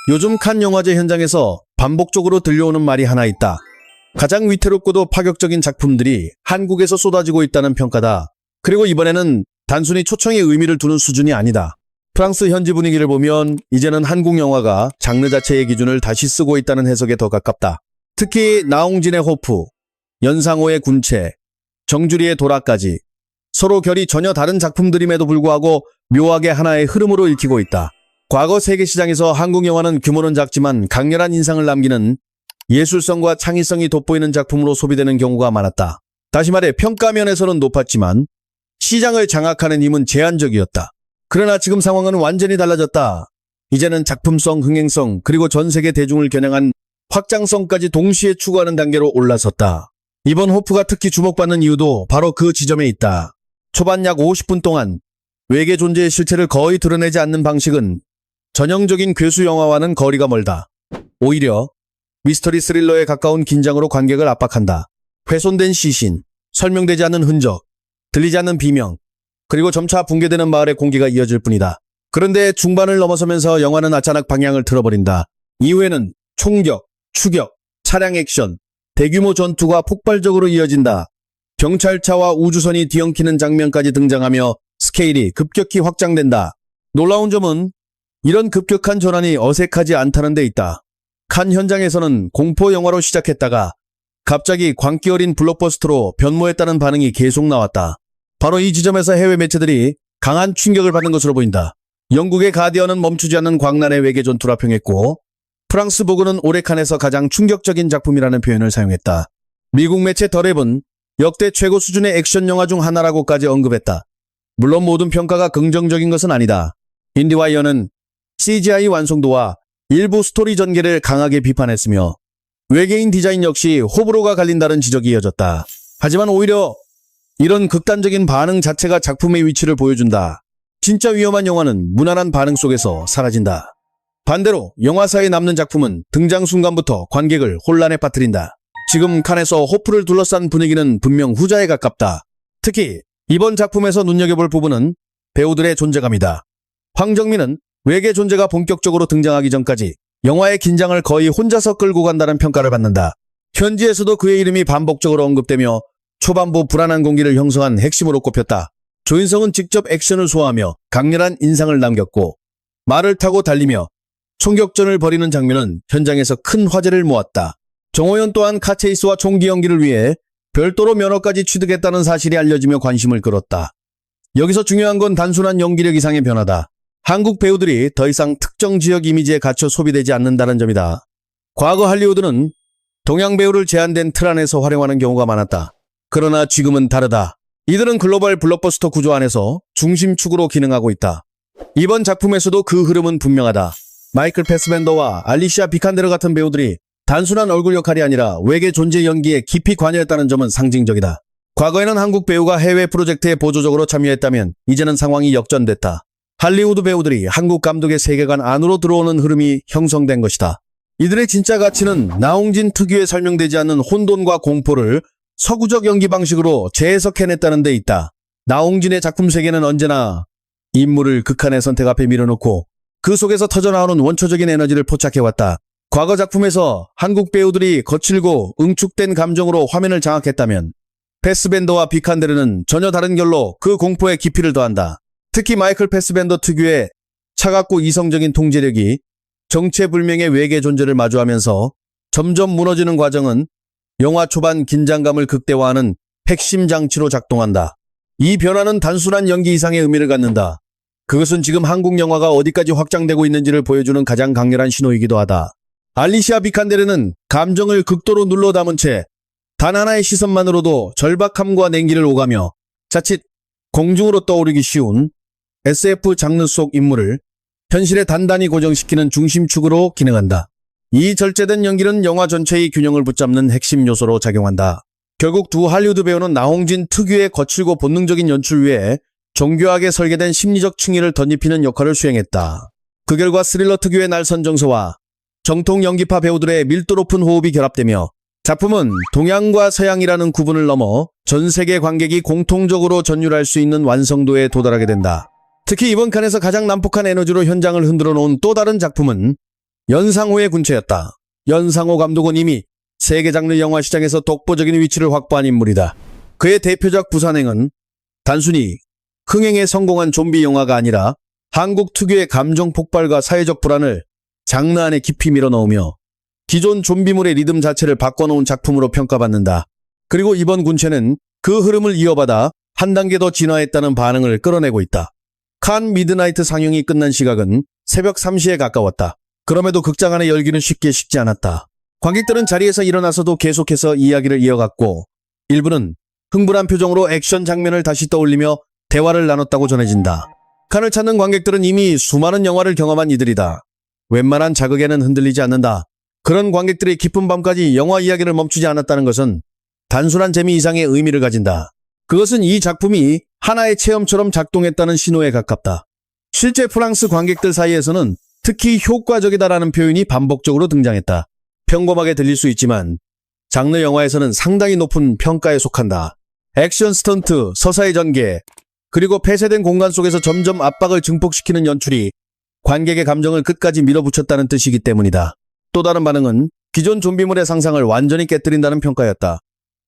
요즘 칸 영화제 현장에서 반복적으로 들려오는 말이 하나 있다. 가장 위태롭고도 파격적인 작품들이 한국에서 쏟아지고 있다는 평가다. 그리고 이번에는 단순히 초청의 의미를 두는 수준이 아니다. 프랑스 현지 분위기를 보면 이제는 한국 영화가 장르 자체의 기준을 다시 쓰고 있다는 해석에 더 가깝다. 특히 나홍진의 호프, 연상호의 군체, 정주리의 도라까지 서로 결이 전혀 다른 작품들임에도 불구하고 묘하게 하나의 흐름으로 읽히고 있다. 과거 세계 시장에서 한국 영화는 규모는 작지만 강렬한 인상을 남기는 예술성과 창의성이 돋보이는 작품으로 소비되는 경우가 많았다. 다시 말해 평가면에서는 높았지만 시장을 장악하는 힘은 제한적이었다. 그러나 지금 상황은 완전히 달라졌다. 이제는 작품성, 흥행성, 그리고 전 세계 대중을 겨냥한 확장성까지 동시에 추구하는 단계로 올라섰다. 이번 호프가 특히 주목받는 이유도 바로 그 지점에 있다. 초반 약 50분 동안 외계 존재의 실체를 거의 드러내지 않는 방식은 전형적인 괴수 영화와는 거리가 멀다. 오히려 미스터리 스릴러에 가까운 긴장으로 관객을 압박한다. 훼손된 시신, 설명되지 않는 흔적, 들리지 않는 비명, 그리고 점차 붕괴되는 마을의 공기가 이어질 뿐이다. 그런데 중반을 넘어서면서 영화는 아차낙 방향을 틀어버린다. 이후에는 총격, 추격, 차량 액션, 대규모 전투가 폭발적으로 이어진다. 경찰차와 우주선이 뒤엉키는 장면까지 등장하며 스케일이 급격히 확장된다. 놀라운 점은 이런 급격한 전환이 어색하지 않다는 데 있다. 칸 현장에서는 공포 영화로 시작했다가 갑자기 광기 어린 블록버스터로 변모했다는 반응이 계속 나왔다. 바로 이 지점에서 해외 매체들이 강한 충격을 받은 것으로 보인다. 영국의 가디언은 멈추지 않는 광란의 외계 전투라 평했고 프랑스 보그는 올해 칸에서 가장 충격적인 작품이라는 표현을 사용했다. 미국 매체 더랩은 역대 최고 수준의 액션 영화 중 하나라고까지 언급했다. 물론 모든 평가가 긍정적인 것은 아니다. 인디와이어는 CGI 완성도와 일부 스토리 전개를 강하게 비판했으며 외계인 디자인 역시 호불호가 갈린다는 지적이 이어졌다. 하지만 오히려 이런 극단적인 반응 자체가 작품의 위치를 보여준다. 진짜 위험한 영화는 무난한 반응 속에서 사라진다. 반대로 영화사에 남는 작품은 등장 순간부터 관객을 혼란에 빠뜨린다. 지금 칸에서 호프를 둘러싼 분위기는 분명 후자에 가깝다. 특히 이번 작품에서 눈여겨볼 부분은 배우들의 존재감이다. 황정민은 외계 존재가 본격적으로 등장하기 전까지 영화의 긴장을 거의 혼자서 끌고 간다는 평가를 받는다. 현지에서도 그의 이름이 반복적으로 언급되며 초반부 불안한 공기를 형성한 핵심으로 꼽혔다. 조인성은 직접 액션을 소화하며 강렬한 인상을 남겼고 말을 타고 달리며 총격전을 벌이는 장면은 현장에서 큰 화제를 모았다. 정호연 또한 카체이스와 총기 연기를 위해 별도로 면허까지 취득했다는 사실이 알려지며 관심을 끌었다. 여기서 중요한 건 단순한 연기력 이상의 변화다. 한국 배우들이 더 이상 특정 지역 이미지에 갇혀 소비되지 않는다는 점이다. 과거 할리우드는 동양 배우를 제한된 틀 안에서 활용하는 경우가 많았다. 그러나 지금은 다르다. 이들은 글로벌 블록버스터 구조 안에서 중심축으로 기능하고 있다. 이번 작품에서도 그 흐름은 분명하다. 마이클 패스벤더와 알리시아 비칸데르 같은 배우들이 단순한 얼굴 역할이 아니라 외계 존재 연기에 깊이 관여했다는 점은 상징적이다. 과거에는 한국 배우가 해외 프로젝트에 보조적으로 참여했다면 이제는 상황이 역전됐다. 할리우드 배우들이 한국 감독의 세계관 안으로 들어오는 흐름이 형성된 것이다. 이들의 진짜 가치는 나홍진 특유의 설명되지 않는 혼돈과 공포를 서구적 연기 방식으로 재해석해냈다는 데 있다. 나홍진의 작품 세계는 언제나 인물을 극한의 선택 앞에 밀어놓고 그 속에서 터져나오는 원초적인 에너지를 포착해왔다. 과거 작품에서 한국 배우들이 거칠고 응축된 감정으로 화면을 장악했다면 패스벤더와 비칸데르는 전혀 다른 결로 그 공포에 깊이를 더한다. 특히 마이클 패스벤더 특유의 차갑고 이성적인 통제력이 정체불명의 외계 존재를 마주하면서 점점 무너지는 과정은 영화 초반 긴장감을 극대화하는 핵심 장치로 작동한다. 이 변화는 단순한 연기 이상의 의미를 갖는다. 그것은 지금 한국 영화가 어디까지 확장되고 있는지를 보여주는 가장 강렬한 신호이기도 하다. 알리시아 비칸데르는 감정을 극도로 눌러 담은 채 단 하나의 시선만으로도 절박함과 냉기를 오가며 자칫 공중으로 떠오르기 쉬운 SF 장르 속 인물을 현실에 단단히 고정시키는 중심축으로 기능한다. 이 절제된 연기는 영화 전체의 균형을 붙잡는 핵심 요소로 작용한다. 결국 두 할리우드 배우는 나홍진 특유의 거칠고 본능적인 연출 외에 정교하게 설계된 심리적 층위를 덧입히는 역할을 수행했다. 그 결과 스릴러 특유의 날선 정서와 정통 연기파 배우들의 밀도 높은 호흡이 결합되며 작품은 동양과 서양이라는 구분을 넘어 전 세계 관객이 공통적으로 전율할 수 있는 완성도에 도달하게 된다. 특히 이번 칸에서 가장 난폭한 에너지로 현장을 흔들어 놓은 또 다른 작품은 연상호의 군체였다. 연상호 감독은 이미 세계 장르 영화 시장에서 독보적인 위치를 확보한 인물이다. 그의 대표작 부산행은 단순히 흥행에 성공한 좀비 영화가 아니라 한국 특유의 감정 폭발과 사회적 불안을 장르 안에 깊이 밀어넣으며 기존 좀비물의 리듬 자체를 바꿔놓은 작품으로 평가받는다. 그리고 이번 군체는 그 흐름을 이어받아 한 단계 더 진화했다는 반응을 끌어내고 있다. 칸 미드나이트 상영이 끝난 시각은 새벽 3시에 가까웠다. 그럼에도 극장 안의 열기는 쉽게 식지 않았다. 관객들은 자리에서 일어나서도 계속해서 이야기를 이어갔고 일부는 흥분한 표정으로 액션 장면을 다시 떠올리며 대화를 나눴다고 전해진다. 칸을 찾는 관객들은 이미 수많은 영화를 경험한 이들이다. 웬만한 자극에는 흔들리지 않는다. 그런 관객들이 깊은 밤까지 영화 이야기를 멈추지 않았다는 것은 단순한 재미 이상의 의미를 가진다. 그것은 이 작품이 하나의 체험처럼 작동했다는 신호에 가깝다. 실제 프랑스 관객들 사이에서는 특히 효과적이다라는 표현이 반복적으로 등장했다. 평범하게 들릴 수 있지만 장르 영화에서는 상당히 높은 평가에 속한다. 액션 스턴트, 서사의 전개, 그리고 폐쇄된 공간 속에서 점점 압박을 증폭시키는 연출이 관객의 감정을 끝까지 밀어붙였다는 뜻이기 때문이다. 또 다른 반응은 기존 좀비물의 상상을 완전히 깨뜨린다는 평가였다.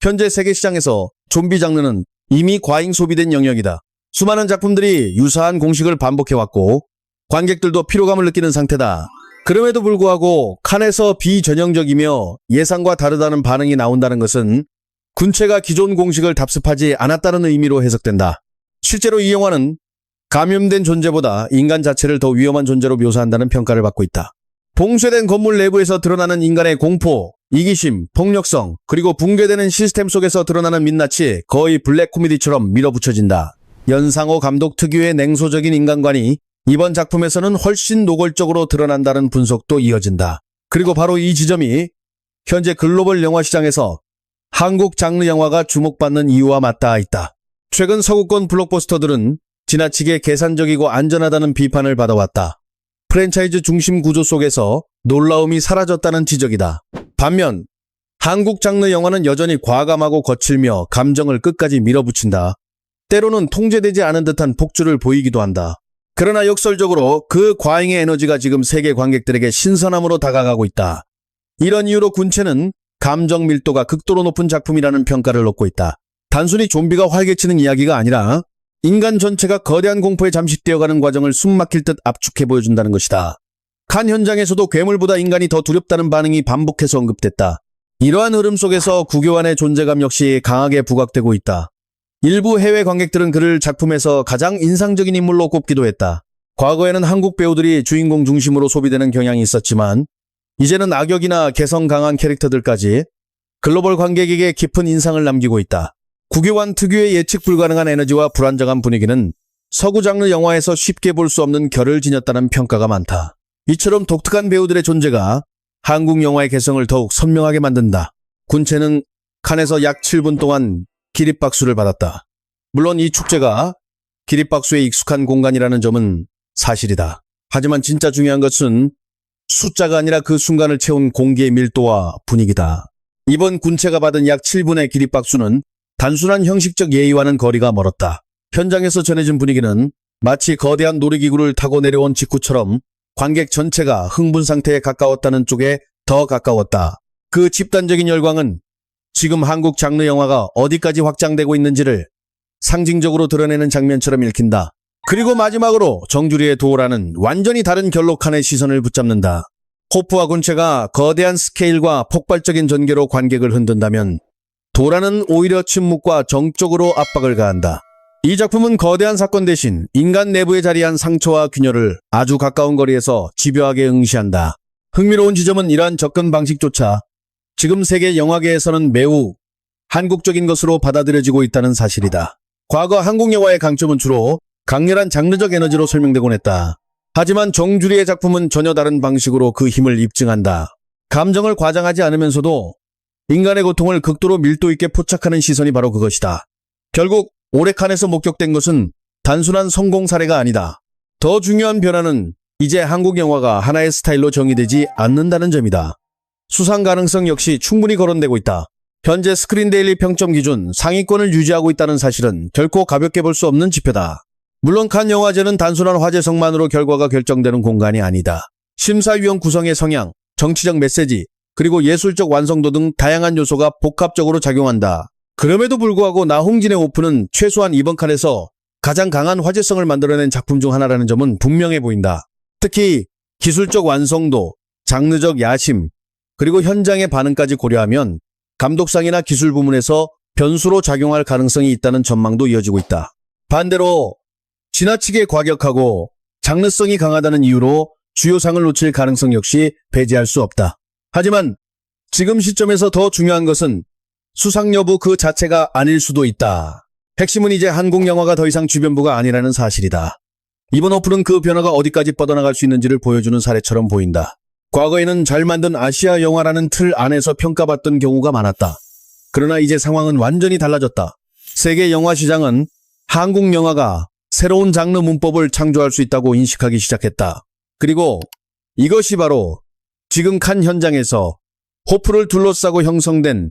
현재 세계 시장에서 좀비 장르는 이미 과잉 소비된 영역이다. 수많은 작품들이 유사한 공식을 반복해왔고 관객들도 피로감을 느끼는 상태다. 그럼에도 불구하고 칸에서 비전형적이며 예상과 다르다는 반응이 나온다는 것은 군체가 기존 공식을 답습하지 않았다는 의미로 해석된다. 실제로 이 영화는 감염된 존재보다 인간 자체를 더 위험한 존재로 묘사한다는 평가를 받고 있다. 봉쇄된 건물 내부에서 드러나는 인간의 공포, 이기심, 폭력성, 그리고 붕괴되는 시스템 속에서 드러나는 민낯이 거의 블랙 코미디처럼 밀어붙여진다. 연상호 감독 특유의 냉소적인 인간관이 이번 작품에서는 훨씬 노골적으로 드러난다는 분석도 이어진다. 그리고 바로 이 지점이 현재 글로벌 영화 시장에서 한국 장르 영화가 주목받는 이유와 맞닿아 있다. 최근 서구권 블록버스터들은 지나치게 계산적이고 안전하다는 비판을 받아왔다. 프랜차이즈 중심 구조 속에서 놀라움이 사라졌다는 지적이다. 반면 한국 장르 영화는 여전히 과감하고 거칠며 감정을 끝까지 밀어붙인다. 때로는 통제되지 않은 듯한 폭주를 보이기도 한다. 그러나 역설적으로 그 과잉의 에너지가 지금 세계 관객들에게 신선함으로 다가가고 있다. 이런 이유로 군체는 감정 밀도가 극도로 높은 작품이라는 평가를 얻고 있다. 단순히 좀비가 활개치는 이야기가 아니라 인간 전체가 거대한 공포에 잠식되어가는 과정을 숨막힐 듯 압축해 보여준다는 것이다. 칸 현장에서도 괴물보다 인간이 더 두렵다는 반응이 반복해서 언급됐다. 이러한 흐름 속에서 구교환의 존재감 역시 강하게 부각되고 있다. 일부 해외 관객들은 그를 작품에서 가장 인상적인 인물로 꼽기도 했다. 과거에는 한국 배우들이 주인공 중심으로 소비되는 경향이 있었지만 이제는 악역이나 개성 강한 캐릭터들까지 글로벌 관객에게 깊은 인상을 남기고 있다. 구교환 특유의 예측 불가능한 에너지와 불안정한 분위기는 서구 장르 영화에서 쉽게 볼 수 없는 결을 지녔다는 평가가 많다. 이처럼 독특한 배우들의 존재가 한국 영화의 개성을 더욱 선명하게 만든다. 군체는 칸에서 약 7분 동안 기립박수를 받았다. 물론 이 축제가 기립박수에 익숙한 공간이라는 점은 사실이다. 하지만 진짜 중요한 것은 숫자가 아니라 그 순간을 채운 공기의 밀도와 분위기다. 이번 군체가 받은 약 7분의 기립박수는 단순한 형식적 예의와는 거리가 멀었다. 현장에서 전해진 분위기는 마치 거대한 놀이기구를 타고 내려온 직후처럼 관객 전체가 흥분 상태에 가까웠다는 쪽에 더 가까웠다. 그 집단적인 열광은 지금 한국 장르 영화가 어디까지 확장되고 있는지를 상징적으로 드러내는 장면처럼 읽힌다. 그리고 마지막으로 정주리의 도어라는 완전히 다른 결로 칸의 시선을 붙잡는다. 호프와 군체가 거대한 스케일과 폭발적인 전개로 관객을 흔든다면 도라는 오히려 침묵과 정적으로 압박을 가한다. 이 작품은 거대한 사건 대신 인간 내부에 자리한 상처와 균열을 아주 가까운 거리에서 집요하게 응시한다. 흥미로운 지점은 이러한 접근 방식조차 지금 세계 영화계에서는 매우 한국적인 것으로 받아들여지고 있다는 사실이다. 과거 한국 영화의 강점은 주로 강렬한 장르적 에너지로 설명되곤 했다. 하지만 정주리의 작품은 전혀 다른 방식으로 그 힘을 입증한다. 감정을 과장하지 않으면서도 인간의 고통을 극도로 밀도 있게 포착하는 시선이 바로 그것이다. 결국 올해 칸에서 목격된 것은 단순한 성공 사례가 아니다. 더 중요한 변화는 이제 한국 영화가 하나의 스타일로 정의되지 않는다는 점이다. 수상 가능성 역시 충분히 거론되고 있다. 현재 스크린데일리 평점 기준 상위권을 유지하고 있다는 사실은 결코 가볍게 볼 수 없는 지표다. 물론 칸 영화제는 단순한 화제성만으로 결과가 결정되는 공간이 아니다. 심사위원 구성의 성향, 정치적 메시지, 그리고 예술적 완성도 등 다양한 요소가 복합적으로 작용한다. 그럼에도 불구하고 나홍진의 오픈은 최소한 이번 칸에서 가장 강한 화제성을 만들어낸 작품 중 하나라는 점은 분명해 보인다. 특히 기술적 완성도, 장르적 야심, 그리고 현장의 반응까지 고려하면 감독상이나 기술 부문에서 변수로 작용할 가능성이 있다는 전망도 이어지고 있다. 반대로 지나치게 과격하고 장르성이 강하다는 이유로 주요상을 놓칠 가능성 역시 배제할 수 없다. 하지만 지금 시점에서 더 중요한 것은 수상 여부 그 자체가 아닐 수도 있다. 핵심은 이제 한국 영화가 더 이상 주변부가 아니라는 사실이다. 이번 오픈은 그 변화가 어디까지 뻗어나갈 수 있는지를 보여주는 사례처럼 보인다. 과거에는 잘 만든 아시아 영화라는 틀 안에서 평가받던 경우가 많았다. 그러나 이제 상황은 완전히 달라졌다. 세계 영화 시장은 한국 영화가 새로운 장르 문법을 창조할 수 있다고 인식하기 시작했다. 그리고 이것이 바로 지금 칸 현장에서 호프를 둘러싸고 형성된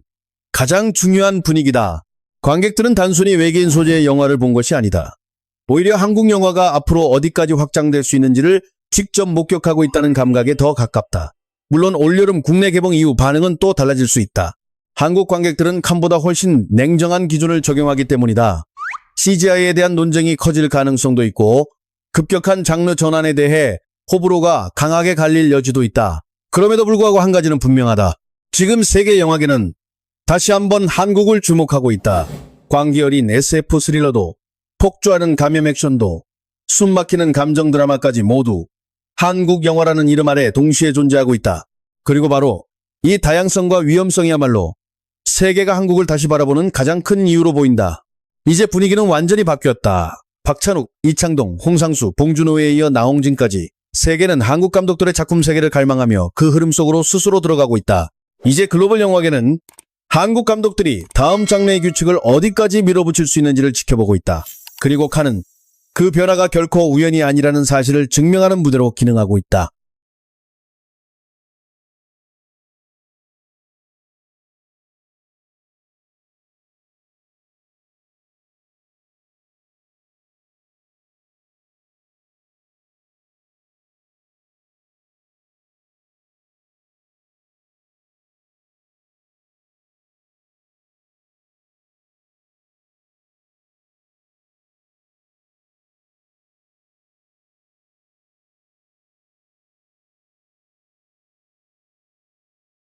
가장 중요한 분위기다. 관객들은 단순히 외계인 소재의 영화를 본 것이 아니다. 오히려 한국 영화가 앞으로 어디까지 확장될 수 있는지를 직접 목격하고 있다는 감각에 더 가깝다. 물론 올여름 국내 개봉 이후 반응은 또 달라질 수 있다. 한국 관객들은 칸보다 훨씬 냉정한 기준을 적용하기 때문이다. CGI에 대한 논쟁이 커질 가능성도 있고 급격한 장르 전환에 대해 호불호가 강하게 갈릴 여지도 있다. 그럼에도 불구하고 한 가지는 분명하다. 지금 세계 영화계는 다시 한번 한국을 주목하고 있다. 광기 어린 SF 스릴러도, 폭주하는 감염 액션도, 숨막히는 감정 드라마까지 모두 한국 영화라는 이름 아래 동시에 존재하고 있다. 그리고 바로 이 다양성과 위험성이야말로 세계가 한국을 다시 바라보는 가장 큰 이유로 보인다. 이제 분위기는 완전히 바뀌었다. 박찬욱, 이창동, 홍상수, 봉준호에 이어 나홍진까지 세계는 한국 감독들의 작품 세계를 갈망하며 그 흐름 속으로 스스로 들어가고 있다. 이제 글로벌 영화계는 한국 감독들이 다음 장르의 규칙을 어디까지 밀어붙일 수 있는지를 지켜보고 있다. 그리고 칸은 그 변화가 결코 우연이 아니라는 사실을 증명하는 무대로 기능하고 있다.